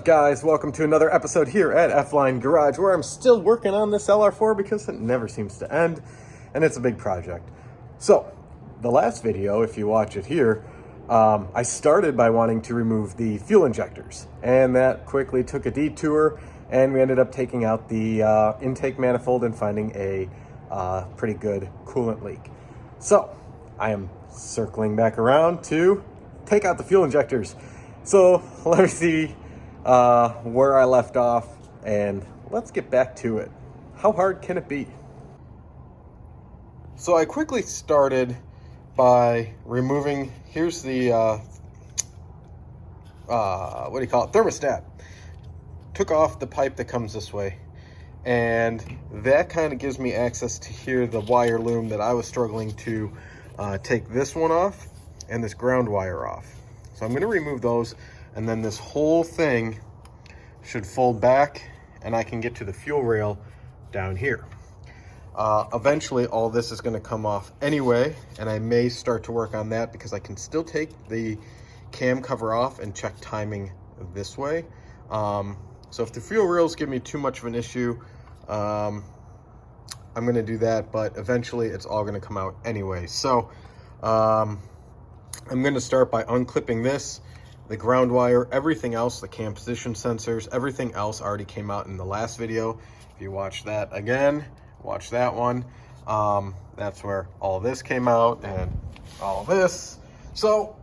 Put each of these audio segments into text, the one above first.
guys? Welcome to another episode here at F-Line Garage, where I'm still working on this LR4 because it never seems to end, and it's a big project. So, the last video, if you watch it here, I started by wanting to remove the fuel injectors, and that quickly took a detour, and we ended up taking out the intake manifold and finding a pretty good coolant leak. So, I am circling back around to take out the fuel injectors. So, let me see where I left off, and let's get back to it. How hard can it be? So I quickly started by removing, here's the, thermostat. Took off the pipe that comes this way, and that kind of gives me access to here, the wire loom that I was struggling to take this one off and this ground wire off. So I'm going to remove those, and then this whole thing should fold back and I can get to the fuel rail down here. Eventually all this is going to come off anyway, and I may start to work on that because I can still take the cam cover off and check timing this way. So if the fuel rails give me too much of an issue, I'm going to do that, but eventually it's all going to come out anyway. So I'm going to start by unclipping this, the ground wire, everything else, the cam position sensors, everything else already came out in the last video. If you watch that again, watch that one. That's where all this came out and all this. So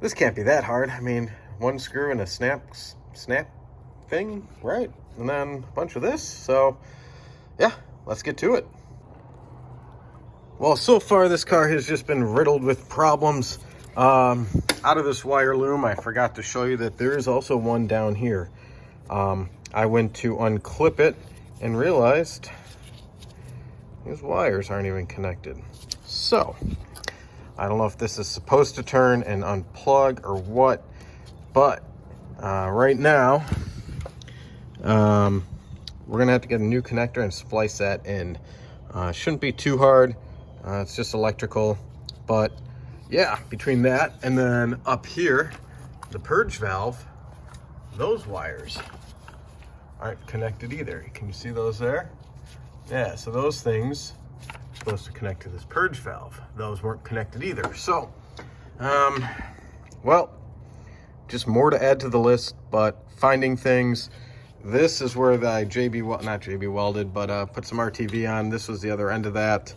this can't be that hard. I mean, one screw and a snap thing, right? And then a bunch of this. So yeah, let's get to it. Well, so far this car has just been riddled with problems. Out of this wire loom, I forgot to show you that there is also one down here. I went to unclip it and realized these wires aren't even connected. So I don't know if this is supposed to turn and unplug or what, but right now we're gonna have to get a new connector and splice that in. Shouldn't be too hard. It's just electrical, but yeah, between that and then up here, the purge valve, those wires aren't connected either. Can you see those there? Yeah, so those things are supposed to connect to this purge valve. Those weren't connected either. So, well, just more to add to the list, but finding things. This is where I not JB welded, but put some RTV on. This was the other end of that.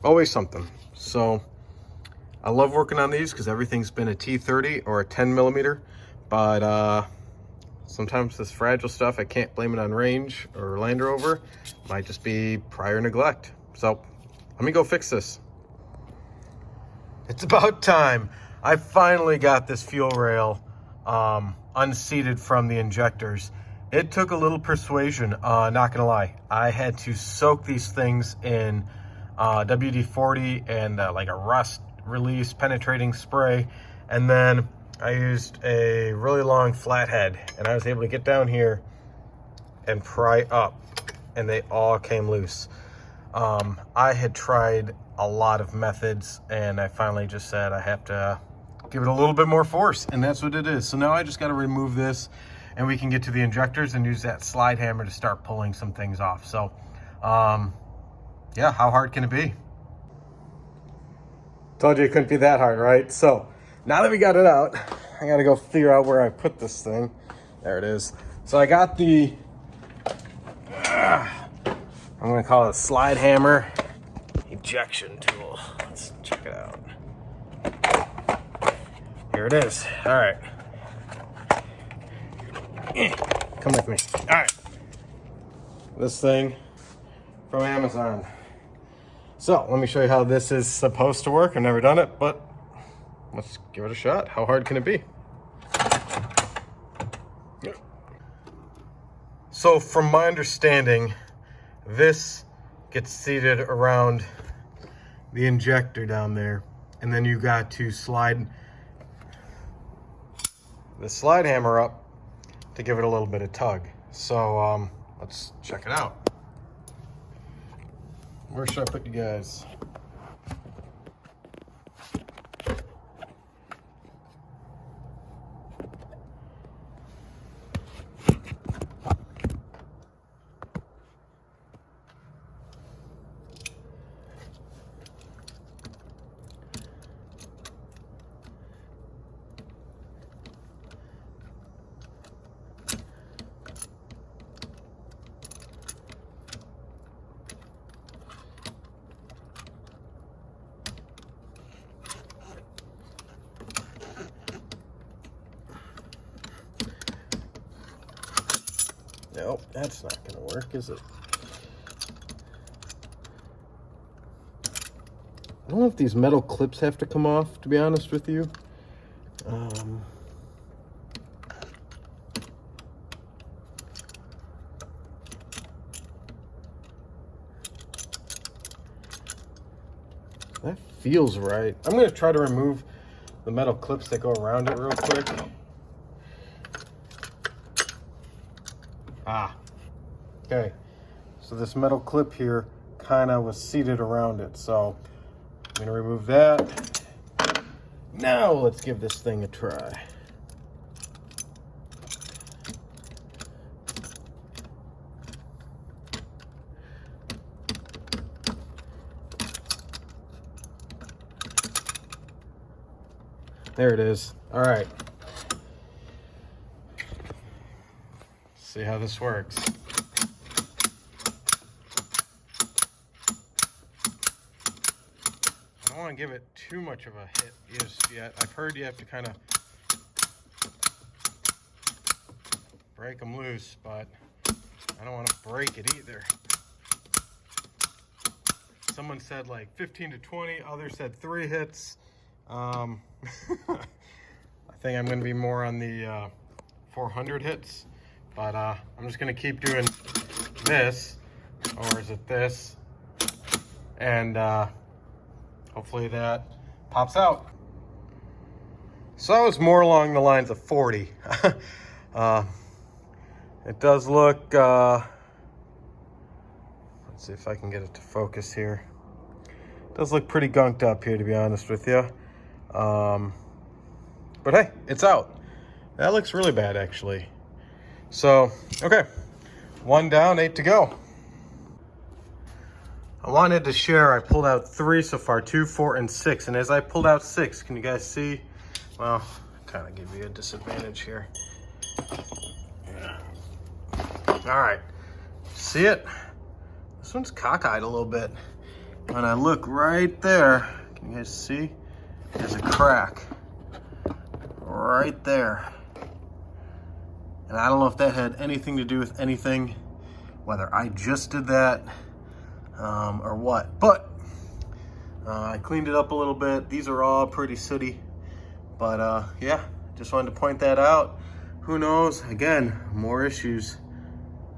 Always something. So I love working on these because everything's been a T30 or a 10 millimeter, but sometimes this fragile stuff, I can't blame it on range or Land Rover. Might just be prior neglect. So let me go fix this. It's about time. I finally got this fuel rail unseated from the injectors. It took a little persuasion, not gonna lie. I had to soak these things in WD-40 and like a rust release penetrating spray, and then I used a really long flathead, and I was able to get down here and pry up, and they all came loose. I had tried a lot of methods, and I finally just said I have to give it a little bit more force, and that's what it is. So now I just got to remove this, and we can get to the injectors and use that slide hammer to start pulling some things off. So yeah, how hard can it be? Told you it couldn't be that hard, right? So now that we got it out, I gotta go figure out where I put this thing. There it is. So I got the, I'm gonna call it a slide hammer ejection tool. Let's check it out. Here it is. All right. Come with me. All right. This thing from Amazon. So let me show you how this is supposed to work. I've never done it, but let's give it a shot. How hard can it be? So from my understanding, this gets seated around the injector down there, and then you got to slide the slide hammer up to give it a little bit of tug. So let's check it out. Where should I put you guys? Nope, that's not gonna work, is it? I don't know if these metal clips have to come off, to be honest with you. That feels right. I'm gonna try to remove the metal clips that go around it real quick. Okay. So this metal clip here kind of was seated around it. So I'm gonna remove that. Now let's give this thing a try. There it is. All right. See how this works. I don't want to give it too much of a hit just yet. I've heard you have to kind of break them loose, but I don't want to break it either. Someone said like 15 to 20, others said 3 hits. I think I'm going to be more on the 400 hits, but I'm just going to keep doing this, or is it this, and hopefully that pops out. So I was more along the lines of 40. It does look, let's see if I can get it to focus here. It does look pretty gunked up here, to be honest with you. But hey, it's out. That looks really bad, actually. So, okay, 1 down, 8 to go. I wanted to share, I pulled out 3 so far, 2, 4, and 6. And as I pulled out 6, can you guys see? Well, kind of give you a disadvantage here. Yeah. All right, see it? This one's cockeyed a little bit. When I look right there, can you guys see? There's a crack right there. And I don't know if that had anything to do with anything, whether I just did that or what. But I cleaned it up a little bit. These are all pretty sooty. But yeah, just wanted to point that out. Who knows? Again, more issues.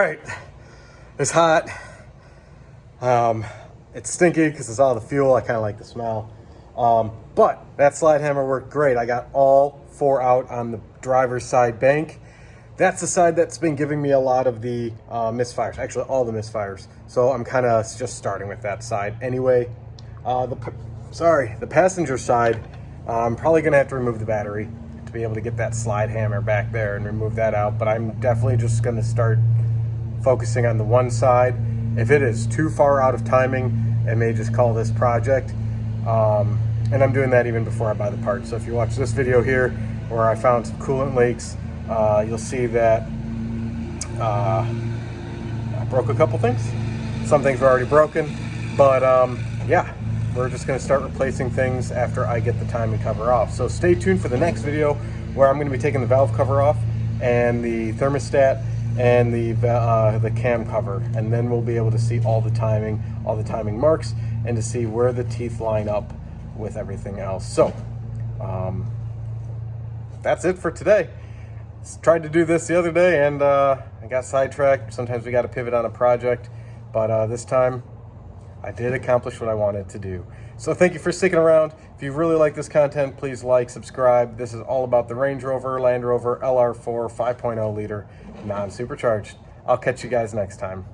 All right, it's hot. It's stinky because it's all the fuel. I kind of like the smell. But that slide hammer worked great. I got all 4 out on the driver's side bank. That's the side that's been giving me a lot of the misfires, actually all the misfires. So I'm kind of just starting with that side. Anyway, the passenger side, I'm probably gonna have to remove the battery to be able to get that slide hammer back there and remove that out. But I'm definitely just gonna start focusing on the one side. If it is too far out of timing, I may just call this project. And I'm doing that even before I buy the parts. So if you watch this video here where I found some coolant leaks, you'll see that I broke a couple things. Some things were already broken, but yeah, we're just gonna start replacing things after I get the timing cover off. So stay tuned for the next video where I'm gonna be taking the valve cover off and the thermostat and the cam cover, and then we'll be able to see all the timing marks, and to see where the teeth line up with everything else. So that's it for today. Tried to do this the other day and I got sidetracked. Sometimes we got to pivot on a project, but this time I did accomplish what I wanted to do. So thank you for sticking around. If you really like this content, please like, subscribe. This is all about the Range Rover, Land Rover, LR4 5.0 liter, non-supercharged. I'll catch you guys next time.